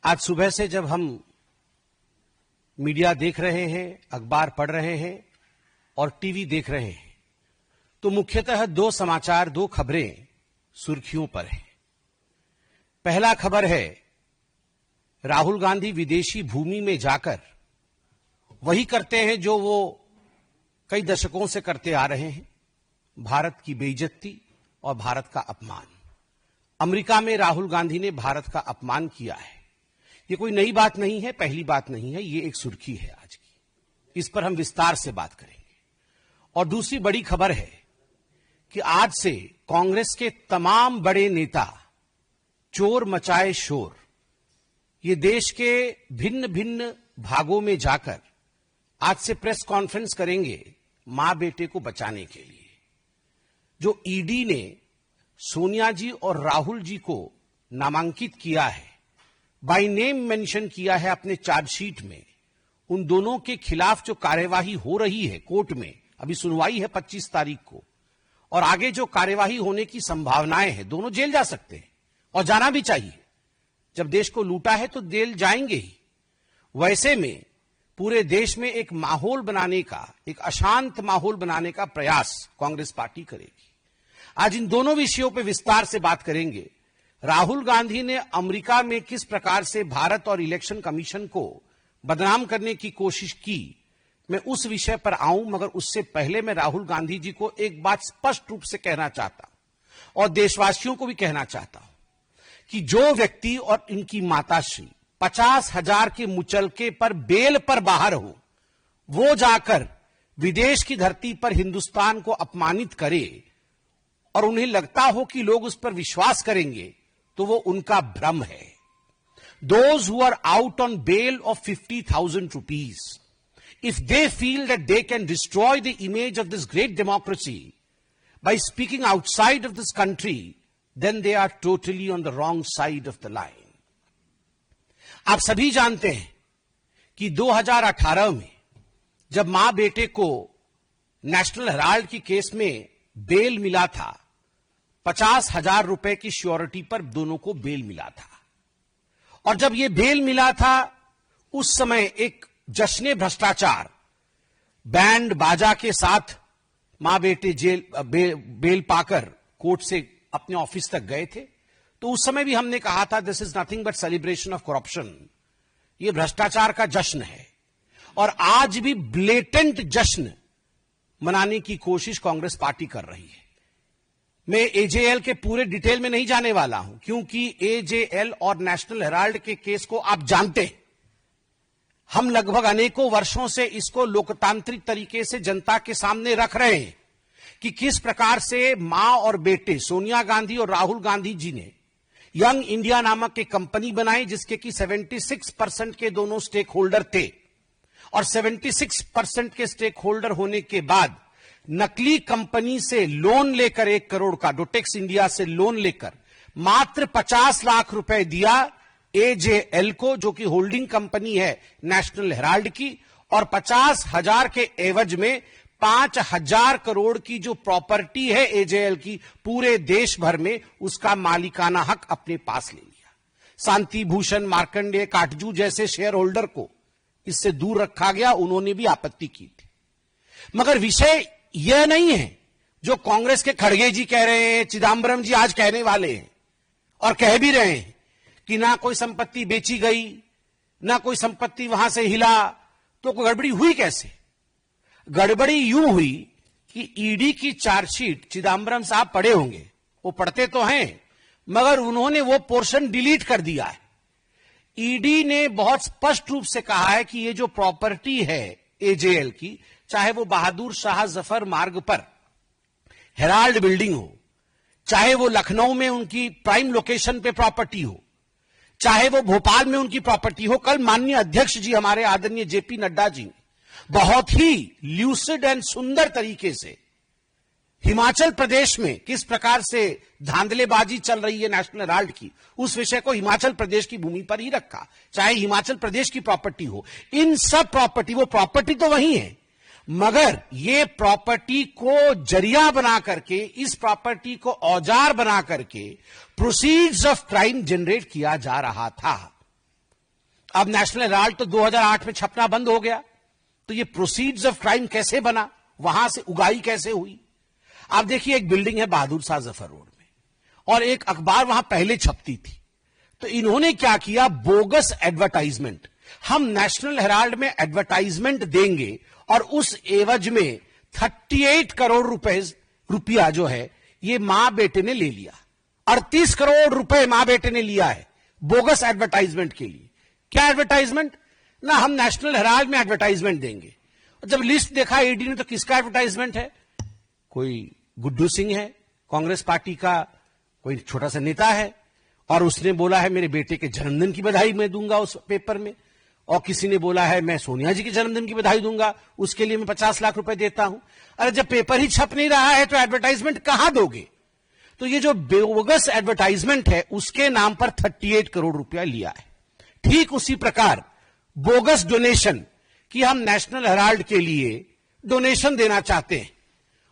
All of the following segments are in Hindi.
आज सुबह से जब हम मीडिया देख रहे हैं, अखबार पढ़ रहे हैं और टीवी देख रहे हैं, तो मुख्यतः दो समाचार, दो खबरें सुर्खियों पर हैं। पहला खबर है राहुल गांधी विदेशी भूमि में जाकर वही करते हैं जो वो कई दशकों से करते आ रहे हैं, भारत की बेइज्जती और भारत का अपमान। अमेरिका में राहुल गांधी ने भारत का अपमान किया है। ये कोई नई बात नहीं है, पहली बात नहीं है, ये एक सुर्खी है आज की। इस पर हम विस्तार से बात करेंगे। और दूसरी बड़ी खबर है कि आज से कांग्रेस के तमाम बड़े नेता चोर मचाए शोर, ये देश के भिन्न भिन्न भागों में जाकर आज से प्रेस कॉन्फ्रेंस करेंगे मां बेटे को बचाने के लिए। जो ईडी ने सोनिया जी और राहुल जी को नामांकित किया है, बाय नेम मेंशन किया है अपने चार्जशीट में, उन दोनों के खिलाफ जो कार्यवाही हो रही है कोर्ट में, अभी सुनवाई है 25 तारीख को, और आगे जो कार्यवाही होने की संभावनाएं हैं, दोनों जेल जा सकते हैं और जाना भी चाहिए। जब देश को लूटा है तो जेल जाएंगे ही। वैसे में पूरे देश में एक माहौल बनाने का, एक अशांत माहौल बनाने का प्रयास कांग्रेस पार्टी करेगी। आज इन दोनों विषयों पर विस्तार से बात करेंगे। राहुल गांधी ने अमेरिका में किस प्रकार से भारत और इलेक्शन कमीशन को बदनाम करने की कोशिश की, मैं उस विषय पर आऊं, मगर उससे पहले मैं राहुल गांधी जी को एक बात स्पष्ट रूप से कहना चाहता हूं और देशवासियों को भी कहना चाहता हूं कि जो व्यक्ति और इनकी माताश्री 50,000 के मुचलके पर बेल पर बाहर हो, वो जाकर विदेश की धरती पर हिंदुस्तान को अपमानित करे और उन्हें लगता हो कि लोग उस पर विश्वास करेंगे, तो वो उनका भ्रम है। Those who are out on bail of 50,000 rupees, if they feel that they can destroy the image of this great democracy by speaking outside of this country, then they are totally on the wrong side of the line. आप सभी जानते हैं कि 2018 में जब मां बेटे को नेशनल हेराल्ड की केस में बेल मिला था, 50,000 रुपए की श्योरिटी पर दोनों को बेल मिला था। और जब यह बेल मिला था, उस समय एक जश्न भ्रष्टाचार बैंड बाजा के साथ मां बेटे बेल पाकर कोर्ट से अपने ऑफिस तक गए थे। तो उस समय भी हमने कहा था this is nothing but celebration of corruption, यह भ्रष्टाचार का जश्न है। और आज भी ब्लेटेंट जश्न मनाने की कोशिश कांग्रेस पार्टी कर रही है। मैं एजेएल के पूरे डिटेल में नहीं जाने वाला हूं, क्योंकि एजेएल और नेशनल हेराल्ड के केस को आप जानते हैं। हम लगभग अनेकों वर्षों से इसको लोकतांत्रिक तरीके से जनता के सामने रख रहे हैं कि किस प्रकार से मां और बेटे सोनिया गांधी और राहुल गांधी जी ने यंग इंडिया नामक एक कंपनी बनाई, जिसके कि 76% के दोनों स्टेक होल्डर थे। और 76% के स्टेक होल्डर होने के बाद नकली कंपनी से लोन लेकर 1 करोड़ का, डोटेक्स इंडिया से लोन लेकर मात्र 50 लाख रुपए दिया एजेएल को, जो कि होल्डिंग कंपनी है नेशनल हेराल्ड की, और 50,000 के एवज में 5,000 करोड़ की जो प्रॉपर्टी है एजेएल की पूरे देश भर में, उसका मालिकाना हक अपने पास ले लिया। शांति भूषण, मार्कंडेय, काटजू जैसे शेयर होल्डर को इससे दूर रखा गया, उन्होंने भी आपत्ति की थी। मगर विषय यह नहीं है जो कांग्रेस के खड़गे जी कह रहे हैं, चिदंबरम जी आज कहने वाले हैं और कह भी रहे हैं कि ना कोई संपत्ति बेची गई, ना कोई संपत्ति वहां से हिला, तो कोई गड़बड़ी हुई कैसे? गड़बड़ी यूं हुई कि ईडी की चार्जशीट चिदंबरम साहब पढ़े होंगे, वो पढ़ते तो हैं, मगर उन्होंने वो पोर्शन डिलीट कर दिया है। ईडी ने बहुत स्पष्ट रूप से कहा है कि ये जो प्रॉपर्टी है एजेएल की, चाहे वो बहादुर शाह जफर मार्ग पर हेराल्ड बिल्डिंग हो, चाहे वो लखनऊ में उनकी प्राइम लोकेशन पे प्रॉपर्टी हो, चाहे वो भोपाल में उनकी प्रॉपर्टी हो, कल माननीय अध्यक्ष जी हमारे आदरणीय जेपी नड्डा जी बहुत ही ल्यूसिड एंड सुंदर तरीके से हिमाचल प्रदेश में किस प्रकार से धांधलेबाजी चल रही है नेशनल हेराल्ड की, उस विषय को हिमाचल प्रदेश की भूमि पर ही रखा, चाहे हिमाचल प्रदेश की प्रॉपर्टी हो। इन सब प्रॉपर्टी, वो प्रॉपर्टी तो वही है, मगर ये प्रॉपर्टी को जरिया बना करके, इस प्रॉपर्टी को औजार बना करके प्रोसीड्स ऑफ क्राइम जनरेट किया जा रहा था। अब नेशनल हेराल्ड तो 2008 में छपना बंद हो गया, तो ये प्रोसीड्स ऑफ क्राइम कैसे बना, वहां से उगाई कैसे हुई? आप देखिए, एक बिल्डिंग है बहादुर शाह जफर रोड में, और एक अखबार वहां पहले छपती थी। तो इन्होंने क्या किया, बोगस एडवर्टाइजमेंट, हम नेशनल हेराल्ड में एडवर्टाइजमेंट देंगे और उस एवज में 38 करोड़ रुपया जो है ये मां बेटे ने ले लिया। 38 करोड़ रुपए मां बेटे ने लिया है बोगस एडवर्टाइजमेंट के लिए। क्या एडवर्टाइजमेंट? ना हम नेशनल हेराल्ड में एडवर्टाइजमेंट देंगे। जब लिस्ट देखा ईडी ने तो किसका एडवर्टाइजमेंट है? कोई गुड्डू सिंह है, कांग्रेस पार्टी का कोई छोटा सा नेता है, और उसने बोला है मेरे बेटे के जन्मदिन की बधाई मैं दूंगा उस पेपर में, और किसी ने बोला है मैं सोनिया जी के जन्मदिन की बधाई दूंगा, उसके लिए मैं 50 लाख रुपए देता हूं। अरे जब पेपर ही छप नहीं रहा है तो एडवर्टाइजमेंट कहां दोगे? तो ये जो बोगस एडवर्टाइजमेंट है उसके नाम पर 38 करोड़ रुपया लिया है। ठीक उसी प्रकार बोगस डोनेशन, कि हम नेशनल हेराल्ड के लिए डोनेशन देना चाहते हैं,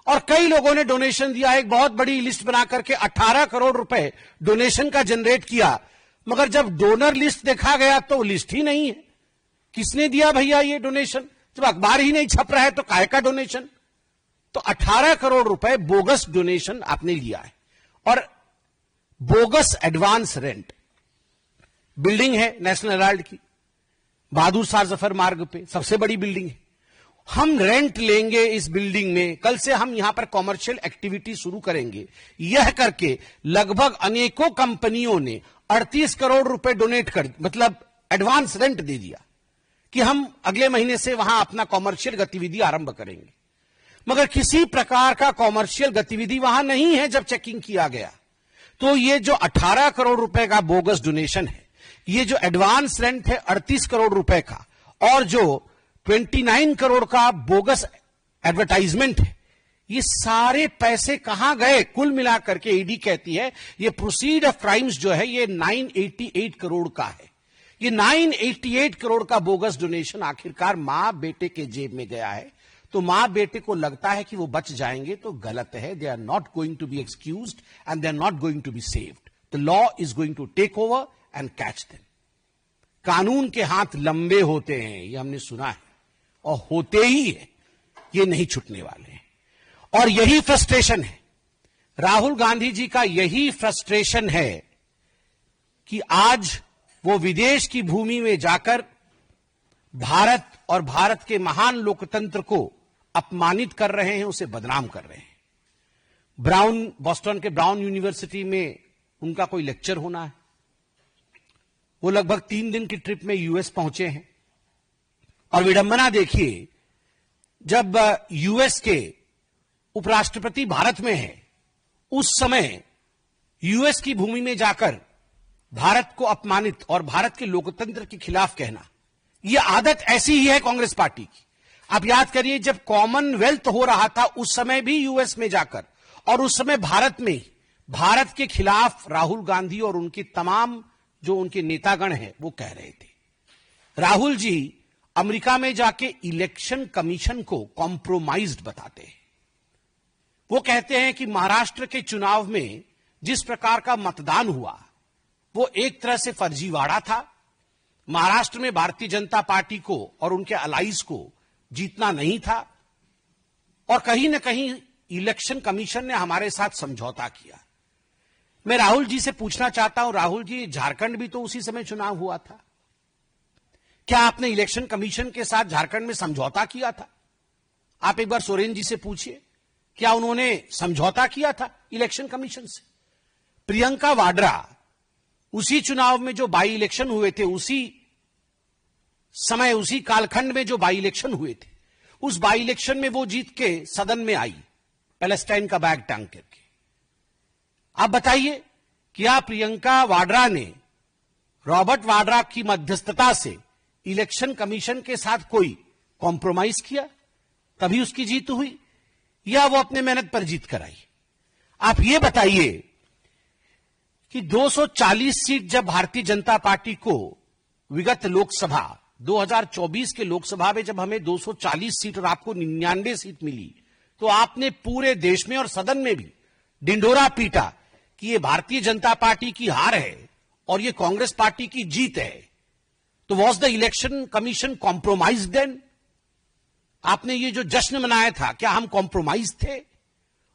और कई लोगों ने डोनेशन दिया। एक बहुत बड़ी लिस्ट बना करके 18 करोड़ रुपए डोनेशन का जनरेट किया, मगर जब डोनर लिस्ट देखा गया तो लिस्ट ही नहीं है। किसने दिया भैया ये डोनेशन? जब अखबार ही नहीं छप रहा है तो काहे का डोनेशन? तो 18 करोड़ रुपए बोगस डोनेशन आपने लिया है। और बोगस एडवांस रेंट, बिल्डिंग है नेशनल हेराल्ड की बहादुर शाह जफर मार्ग पे, सबसे बड़ी बिल्डिंग है। हम रेंट लेंगे इस बिल्डिंग में, कल से हम यहां पर कॉमर्शियल एक्टिविटी शुरू करेंगे, यह करके लगभग अनेकों कंपनियों ने 38 करोड़ रुपए डोनेट कर, मतलब एडवांस रेंट दे दिया कि हम अगले महीने से वहां अपना कॉमर्शियल गतिविधि आरंभ करेंगे। मगर किसी प्रकार का कॉमर्शियल गतिविधि वहां नहीं है। जब चेकिंग किया गया तो ये जो 18 करोड़ रुपए का बोगस डोनेशन है, ये जो एडवांस रेंट है 38 करोड़ रुपए का, और जो 29 करोड़ का बोगस एडवर्टाइजमेंट है, ये सारे पैसे कहां गए? कुल मिलाकर के ईडी कहती है ये प्रोसीड ऑफ क्राइम्स जो है ये 988 करोड़ का है। ये 988 करोड़ का बोगस डोनेशन आखिरकार मां बेटे के जेब में गया है। तो मां बेटे को लगता है कि वो बच जाएंगे, तो गलत है। They are not going to be excused and they are not going to be saved. The law is going to take over and catch them. कानून के हाथ लंबे होते हैं, ये हमने सुना है, और होते ही है, ये नहीं छूटने वाले हैं। और यही फ्रस्ट्रेशन है, राहुल गांधी जी का यही फ्रस्ट्रेशन है कि आज वो विदेश की भूमि में जाकर भारत और भारत के महान लोकतंत्र को अपमानित कर रहे हैं, उसे बदनाम कर रहे हैं। बॉस्टन के ब्राउन यूनिवर्सिटी में उनका कोई लेक्चर होना है, वो लगभग 3 दिन की ट्रिप में यूएस पहुंचे हैं। और विडंबना देखिए, जब यूएस के उपराष्ट्रपति भारत में है, उस समय यूएस की भूमि में जाकर भारत को अपमानित और भारत के लोकतंत्र के खिलाफ कहना, यह आदत ऐसी ही है कांग्रेस पार्टी की। आप याद करिए, जब कॉमनवेल्थ हो रहा था उस समय भी यूएस में जाकर, और उस समय भारत में भारत के खिलाफ राहुल गांधी और उनके तमाम जो उनके नेतागण हैं वो कह रहे थे। राहुल जी अमेरिका में जाके इलेक्शन कमीशन को कॉम्प्रोमाइज्ड बताते हैं। वो कहते हैं कि महाराष्ट्र के चुनाव में जिस प्रकार का मतदान हुआ वो एक तरह से फर्जीवाड़ा था। महाराष्ट्र में भारतीय जनता पार्टी को और उनके अलाइज को जीतना नहीं था, और कहीं ना कहीं इलेक्शन कमीशन ने हमारे साथ समझौता किया। मैं राहुल जी से पूछना चाहता हूं, राहुल जी, झारखंड भी तो उसी समय चुनाव हुआ था, क्या आपने इलेक्शन कमीशन के साथ झारखंड में समझौता किया था? आप एक बार सोरेन जी से पूछिए, क्या उन्होंने समझौता किया था इलेक्शन कमीशन से? प्रियंका वाड्रा, उसी चुनाव में जो बाई इलेक्शन हुए थे, उसी समय उसी कालखंड में जो बाई इलेक्शन हुए थे, उस बाई इलेक्शन में वो जीत के सदन में आई पैलेस्टाइन का बैग टांग करके। आप बताइए, क्या प्रियंका वाड्रा ने रॉबर्ट वाड्रा की मध्यस्थता से इलेक्शन कमीशन के साथ कोई कॉम्प्रोमाइज किया तभी उसकी जीत हुई, या वो अपने मेहनत पर जीत कर आई? आप ये बताइए कि 240 सीट जब भारतीय जनता पार्टी को विगत लोकसभा 2024 के लोकसभा में जब हमें 240 सीट और आपको 99 सीट मिली, तो आपने पूरे देश में और सदन में भी ढिंढोरा पीटा कि ये भारतीय जनता पार्टी की हार है और ये कांग्रेस पार्टी की जीत है। तो was the election commission compromise then? आपने ये जो जश्न मनाया था, क्या हम कॉम्प्रोमाइज थे?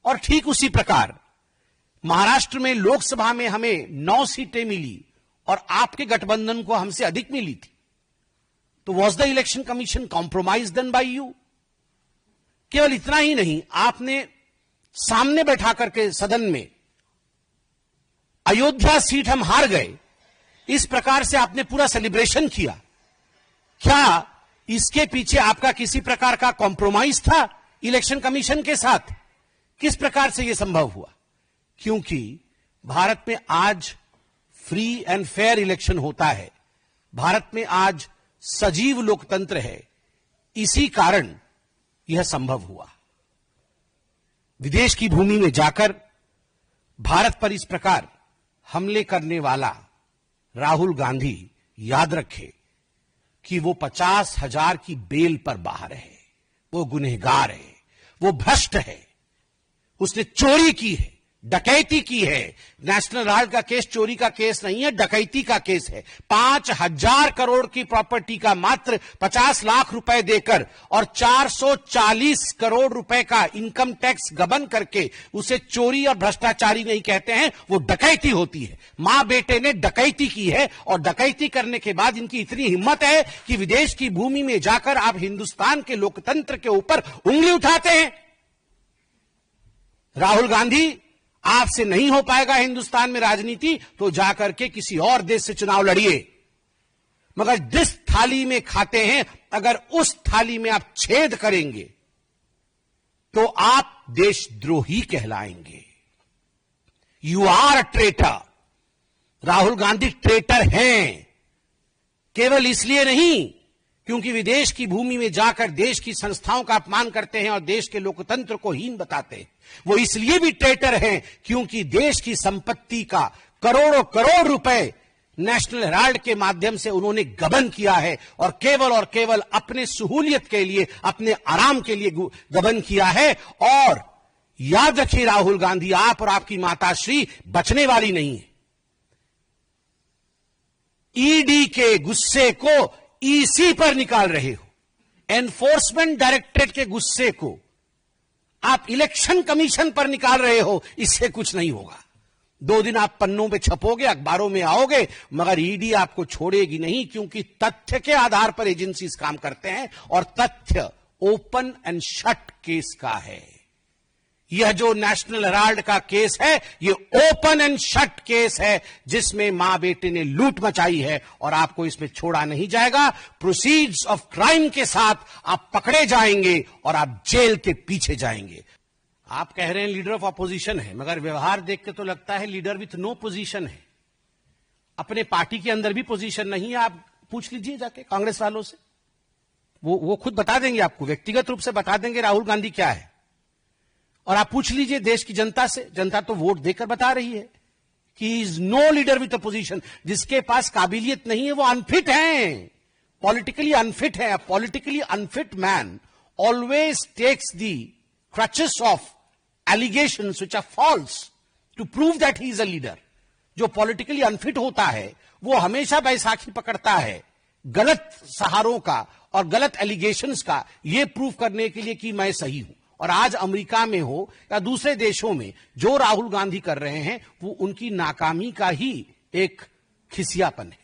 और ठीक उसी प्रकार महाराष्ट्र में लोकसभा में हमें 9 सीटें मिली और आपके गठबंधन को हमसे अधिक मिली थी। तो was the election commission compromise then by you? केवल इतना ही नहीं, आपने सामने बैठा करके सदन में अयोध्या सीट हम हार गए, इस प्रकार से आपने पूरा सेलिब्रेशन किया। क्या इसके पीछे आपका किसी प्रकार का कॉम्प्रोमाइज था इलेक्शन कमीशन के साथ? किस प्रकार से यह संभव हुआ? क्योंकि भारत में आज फ्री एंड फेयर इलेक्शन होता है, भारत में आज सजीव लोकतंत्र है, इसी कारण यह संभव हुआ। विदेश की भूमि में जाकर भारत पर इस प्रकार हमले करने वाला राहुल गांधी याद रखे कि वो 50,000 की बेल पर बाहर है, वो गुनहगार है, वो भ्रष्ट है, उसने चोरी की है, डकैती की है। नेशनल हेराल्ड का केस चोरी का केस नहीं है, डकैती का केस है। 5,000 करोड़ की प्रॉपर्टी का मात्र 50 लाख रुपए देकर और 440 करोड़ रुपए का इनकम टैक्स गबन करके उसे चोरी और भ्रष्टाचारी नहीं कहते हैं, वो डकैती होती है। मां बेटे ने डकैती की है और डकैती करने के बाद इनकी इतनी हिम्मत है कि विदेश की भूमि में जाकर आप हिंदुस्तान के लोकतंत्र के ऊपर उंगली उठाते हैं। राहुल गांधी, आपसे नहीं हो पाएगा हिंदुस्तान में राजनीति, तो जाकर के किसी और देश से चुनाव लड़िए, मगर जिस थाली में खाते हैं अगर उस थाली में आप छेद करेंगे तो आप देशद्रोही कहलाएंगे। You are a traitor. Rahul Gandhi traitor हैं, केवल इसलिए नहीं क्योंकि विदेश की भूमि में जाकर देश की संस्थाओं का अपमान करते हैं और देश के लोकतंत्र को हीन बताते हैं। वो इसलिए भी ट्रेटर हैं क्योंकि देश की संपत्ति का करोड़ों करोड़ रुपए नेशनल हेराल्ड के माध्यम से उन्होंने गबन किया है और केवल अपने सहूलियत के लिए, अपने आराम के लिए गबन किया है। और याद रखिए राहुल गांधी, आप और आपकी माताश्री बचने वाली नहीं है। ईडी के गुस्से को ईसी पर निकाल रहे हो, एनफोर्समेंट डायरेक्टरेट के गुस्से को आप इलेक्शन कमीशन पर निकाल रहे हो। इससे कुछ नहीं होगा। 2 दिन आप पन्नों पे छपोगे, अखबारों में आओगे, मगर ईडी आपको छोड़ेगी नहीं, क्योंकि तथ्य के आधार पर एजेंसीज काम करते हैं और तथ्य ओपन एंड शट केस का है। यह जो नेशनल हेराल्ड का केस है, ये ओपन एंड शट केस है जिसमें मां बेटे ने लूट मचाई है और आपको इसमें छोड़ा नहीं जाएगा। प्रोसीड्स ऑफ क्राइम के साथ आप पकड़े जाएंगे और आप जेल के पीछे जाएंगे। आप कह रहे हैं लीडर ऑफ अपोजिशन है, मगर व्यवहार देख के तो लगता है लीडर विथ नो पोजीशन है। अपने पार्टी के अंदर भी पोजीशन नहीं है। आप पूछ लीजिए जाके कांग्रेस वालों से, वो खुद बता देंगे आपको, व्यक्तिगत रूप से बता देंगे राहुल गांधी क्या है। और आप पूछ लीजिए देश की जनता से, जनता तो वोट देकर बता रही है कि is no leader with opposition. जिसके पास काबिलियत नहीं है वो अनफिट है, पॉलिटिकली अनफिट है। Politically unfit man always takes the crutches of allegations which are false to prove that he is a leader. जो पॉलिटिकली अनफिट होता है वो हमेशा बैसाखी पकड़ता है गलत सहारों का और गलत एलिगेशंस का, यह प्रूव करने के लिए कि मैं सही हूं। और आज अमेरिका में हो या दूसरे देशों में जो राहुल गांधी कर रहे हैं वो उनकी नाकामी का ही एक खिसियापन है।